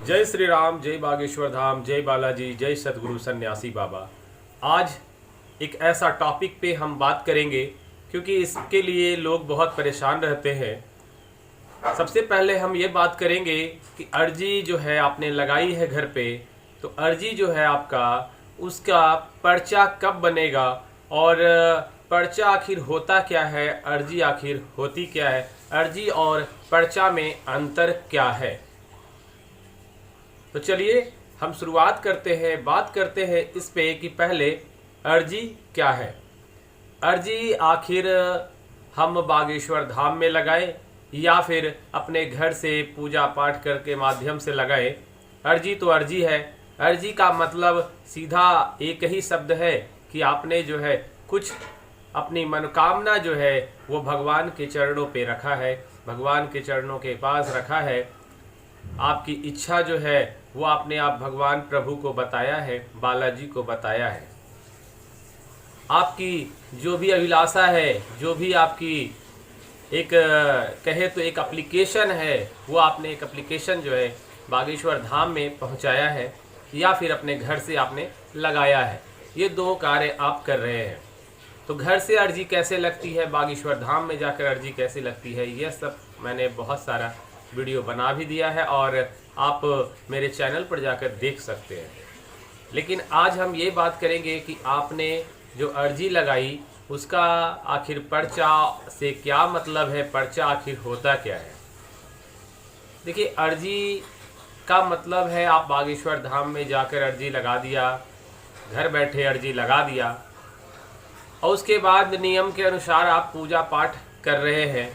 जय श्री राम, जय बागेश्वर धाम, जय बालाजी, जय सतगुरु सन्यासी बाबा। आज एक ऐसा टॉपिक पे हम बात करेंगे क्योंकि इसके लिए लोग बहुत परेशान रहते हैं। सबसे पहले हम ये बात करेंगे कि अर्जी जो है आपने लगाई है घर पे, तो अर्जी जो है आपका उसका पर्चा कब बनेगा और पर्चा आखिर होता क्या है, अर्जी आखिर होती क्या है, अर्जी और पर्चा में अंतर क्या है। तो चलिए हम शुरुआत करते हैं, बात करते हैं इस पे कि पहले अर्जी क्या है। अर्जी आखिर हम बागेश्वर धाम में लगाए या फिर अपने घर से पूजा पाठ करके माध्यम से लगाए। अर्जी तो अर्जी है। अर्जी का मतलब सीधा एक ही शब्द है कि आपने जो है कुछ अपनी मनोकामना जो है वो भगवान के चरणों पे रखा है, भगवान के चरणों के पास रखा है। आपकी इच्छा जो है वो आपने आप भगवान प्रभु को बताया है, बालाजी को बताया है। आपकी जो भी अभिलाषा है, जो भी आपकी एक कहे तो एक एप्लीकेशन है, वो आपने एक एप्लीकेशन जो है बागेश्वर धाम में पहुंचाया है या फिर अपने घर से आपने लगाया है। ये दो कार्य आप कर रहे हैं। तो घर से अर्जी कैसे लगती है, बागेश्वर धाम में जाकर अर्जी कैसे लगती है, यह सब मैंने बहुत सारा वीडियो बना भी दिया है और आप मेरे चैनल पर जाकर देख सकते हैं। लेकिन आज हम ये बात करेंगे कि आपने जो अर्जी लगाई उसका आखिर पर्चा से क्या मतलब है, पर्चा आखिर होता क्या है। देखिए, अर्जी का मतलब है आप बागेश्वर धाम में जाकर अर्जी लगा दिया, घर बैठे अर्जी लगा दिया और उसके बाद नियम के अनुसार आप पूजा पाठ कर रहे हैं,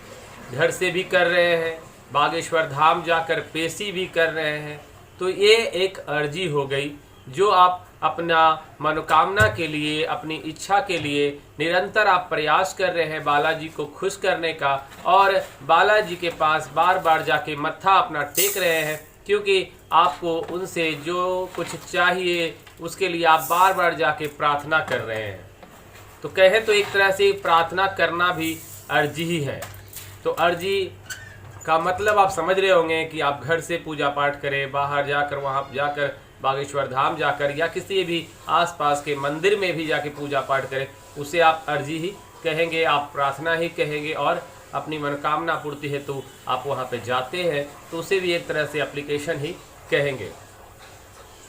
घर से भी कर रहे हैं, बागेश्वर धाम जाकर पेशी भी कर रहे हैं। तो ये एक अर्जी हो गई जो आप अपना मनोकामना के लिए, अपनी इच्छा के लिए निरंतर आप प्रयास कर रहे हैं बालाजी को खुश करने का और बालाजी के पास बार बार जाके मत्था अपना टेक रहे हैं, क्योंकि आपको उनसे जो कुछ चाहिए उसके लिए आप बार बार जाके प्रार्थना कर रहे हैं। तो कहे तो एक तरह से प्रार्थना करना भी अर्जी ही है। तो अर्जी का मतलब आप समझ रहे होंगे कि आप घर से पूजा पाठ करें, बाहर जाकर वहाँ जाकर बागेश्वर धाम जाकर या किसी भी आसपास के मंदिर में भी जाके पूजा पाठ करें, उसे आप अर्जी ही कहेंगे, आप प्रार्थना ही कहेंगे और अपनी मनोकामना पूर्ति हेतु तो आप वहाँ पे जाते हैं तो उसे भी एक तरह से एप्लीकेशन ही कहेंगे।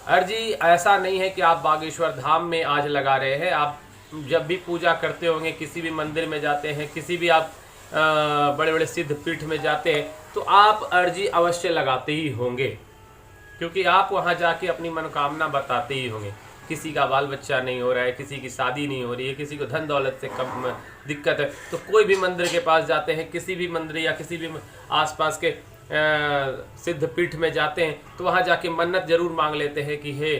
अर्जी ऐसा नहीं है कि आप बागेश्वर धाम में आज लगा रहे हैं। आप जब भी पूजा करते होंगे, किसी भी मंदिर में जाते हैं, किसी भी आप बड़े बड़े सिद्ध पीठ में जाते हैं तो आप अर्जी अवश्य लगाते ही होंगे, क्योंकि आप वहां जाके अपनी मनोकामना बताते ही होंगे। किसी का बाल बच्चा नहीं हो रहा है, किसी की शादी नहीं हो रही है, किसी को धन दौलत से कम दिक्कत है, तो कोई भी मंदिर के पास जाते हैं, किसी भी मंदिर या किसी भी आसपास के सिद्ध पीठ में जाते हैं तो वहां जाके मन्नत जरूर मांग लेते हैं कि हे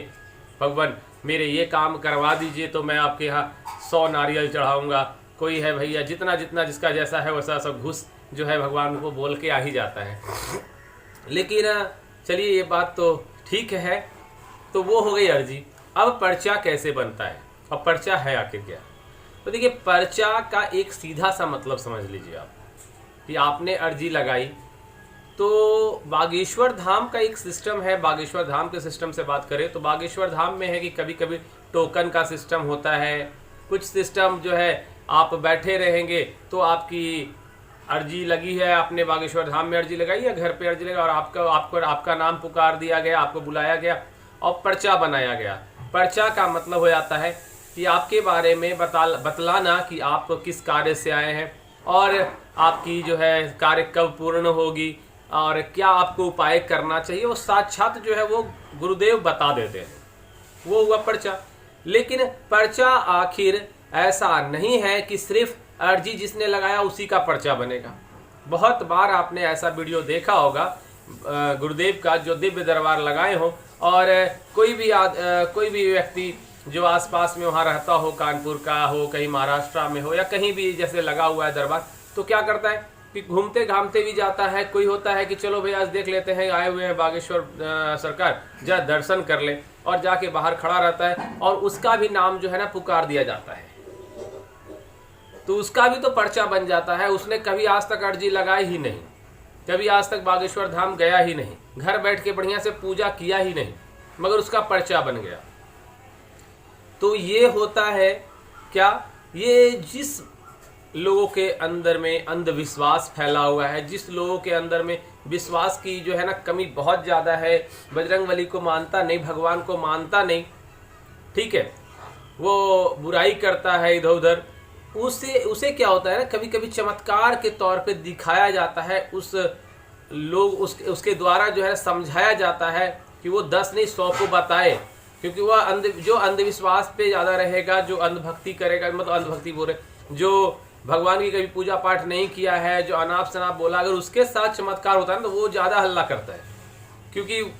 भगवान मेरे ये काम करवा दीजिए तो मैं आपके यहाँ 100 नारियल चढ़ाऊँगा। कोई है भैया जितना जितना जिसका जैसा है वैसा सब घुस जो है भगवान को बोल के आ ही जाता है। लेकिन चलिए ये बात तो ठीक है, तो वो हो गई अर्जी। अब पर्चा कैसे बनता है और पर्चा है आखिर क्या। तो देखिए, पर्चा का एक सीधा सा मतलब समझ लीजिए आप कि आपने अर्जी लगाई तो बागेश्वर धाम का एक सिस्टम है। बागेश्वर धाम के सिस्टम से बात करें तो बागेश्वर धाम में है कि कभी कभी टोकन का सिस्टम होता है, कुछ सिस्टम जो है आप बैठे रहेंगे तो आपकी अर्जी लगी है, आपने बागेश्वर धाम में अर्जी लगाई या घर पे अर्जी लगाई और आपका नाम पुकार दिया गया, आपको बुलाया गया और पर्चा बनाया गया। पर्चा का मतलब हो जाता है कि आपके बारे में बतलाना कि आप किस कार्य से आए हैं और आपकी जो है कार्य कब पूर्ण होगी और क्या आपको उपाय करना चाहिए, वो साक्षात जो है वो गुरुदेव बता देते हैं। वो हुआ पर्चा। लेकिन पर्चा आखिर ऐसा नहीं है कि सिर्फ अर्जी जिसने लगाया उसी का पर्चा बनेगा। बहुत बार आपने ऐसा वीडियो देखा होगा गुरुदेव का जो दिव्य दरबार लगाए हो और कोई भी व्यक्ति जो आसपास में वहाँ रहता हो, कानपुर का हो, कहीं महाराष्ट्र में हो या कहीं भी जैसे लगा हुआ है दरबार, तो क्या करता है कि घूमते घामते भी जाता है। कोई होता है कि चलो भाई आज देख लेते हैं, आए हुए हैं बागेश्वर सरकार, जा दर्शन कर ले, और जाके बाहर खड़ा रहता है और उसका भी नाम जो है ना पुकार दिया जाता है, तो उसका भी तो पर्चा बन जाता है। उसने कभी आज तक अर्जी लगाई ही नहीं, कभी आज तक बागेश्वर धाम गया ही नहीं, घर बैठ के बढ़िया से पूजा किया ही नहीं, मगर उसका पर्चा बन गया। तो ये होता है क्या, ये जिस लोगों के अंदर में अंधविश्वास फैला हुआ है, जिस लोगों के अंदर में विश्वास की जो है ना कमी बहुत ज़्यादा है, बजरंगबली को मानता नहीं, भगवान को मानता नहीं, ठीक है, वो बुराई करता है इधर उधर, उसे क्या होता है ना, कभी कभी चमत्कार के तौर पे दिखाया जाता है, उसके द्वारा जो है समझाया जाता है कि वो 10 नहीं 100 को बताए, क्योंकि वह जो अंधविश्वास पे ज़्यादा रहेगा, जो अंधभक्ति करेगा, मतलब अंधभक्ति बोले, जो भगवान की कभी पूजा पाठ नहीं किया है, जो अनाप शनाप बोला, अगर उसके साथ चमत्कार होता है ना तो वो ज़्यादा हल्ला करता है, क्योंकि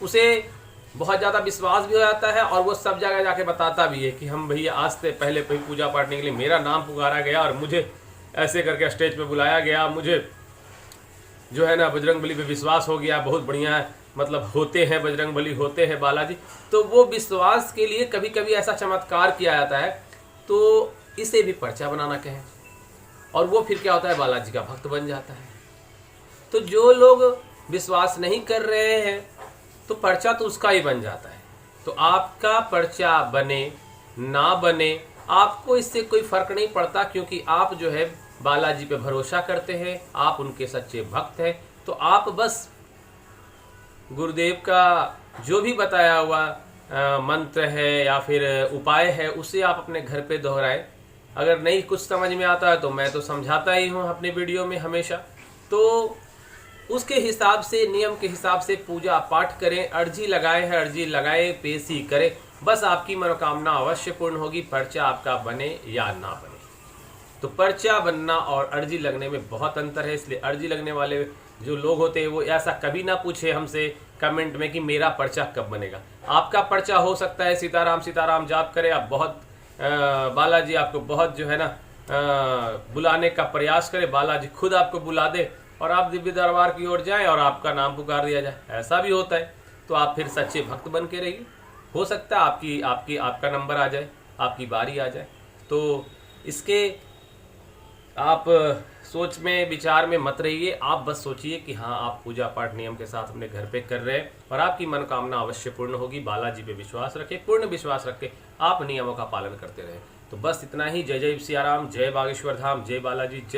उसे बहुत ज़्यादा विश्वास भी हो जाता है और वो सब जगह जाके बताता भी है कि हम भैया आज से पहले पूजा पाठ के लिए मेरा नाम पुकारा गया और मुझे ऐसे करके स्टेज पे बुलाया गया, मुझे जो है ना बजरंगबली पे विश्वास हो गया, बहुत बढ़िया है, मतलब होते हैं बजरंगबली, होते हैं बालाजी। तो वो विश्वास के लिए कभी कभी ऐसा चमत्कार किया जाता है, तो इसे भी पर्चा बनाना कहें, और वो फिर क्या होता है, बालाजी का भक्त बन जाता है। तो जो लोग विश्वास नहीं कर रहे हैं तो पर्चा तो उसका ही बन जाता है। तो आपका पर्चा बने ना बने, आपको इससे कोई फर्क नहीं पड़ता, क्योंकि आप जो है बालाजी पे भरोसा करते हैं, आप उनके सच्चे भक्त हैं। तो आप बस गुरुदेव का जो भी बताया हुआ मंत्र है या फिर उपाय है, उसे आप अपने घर पे दोहराएं। अगर नहीं कुछ समझ में आता है तो मैं तो समझाता ही हूँ अपने वीडियो में हमेशा, तो उसके हिसाब से, नियम के हिसाब से पूजा पाठ करें, अर्जी लगाए है अर्जी लगाए, पेशी करें, बस आपकी मनोकामना अवश्य पूर्ण होगी, पर्चा आपका बने या ना बने। तो पर्चा बनना और अर्जी लगने में बहुत अंतर है, इसलिए अर्जी लगने वाले जो लोग होते हैं वो ऐसा कभी ना पूछे हमसे कमेंट में कि मेरा पर्चा कब बनेगा। आपका पर्चा हो सकता है सीताराम सीताराम जाप करे, आप बहुत बालाजी आपको बहुत जो है ना बुलाने का प्रयास करे, बालाजी खुद आपको बुला दे और आप दिव्य दरबार की ओर जाएं और आपका नाम पुकार दिया जाए, ऐसा भी होता है। तो आप फिर सच्चे भक्त बन के रहिए, हो सकता है आपका नंबर आ जाए, आपकी बारी आ जाए। तो इसके आप सोच में विचार में मत रहिए, आप बस सोचिए कि हाँ आप पूजा पाठ नियम के साथ अपने घर पे कर रहे हैं और आपकी मनोकामना अवश्य पूर्ण होगी। बालाजी पे विश्वास रखें, पूर्ण विश्वास रख के आप नियमों का पालन करते रहें। तो बस इतना ही। जय जय सियाराम, जय बागेश्वर धाम, जय बालाजी, जय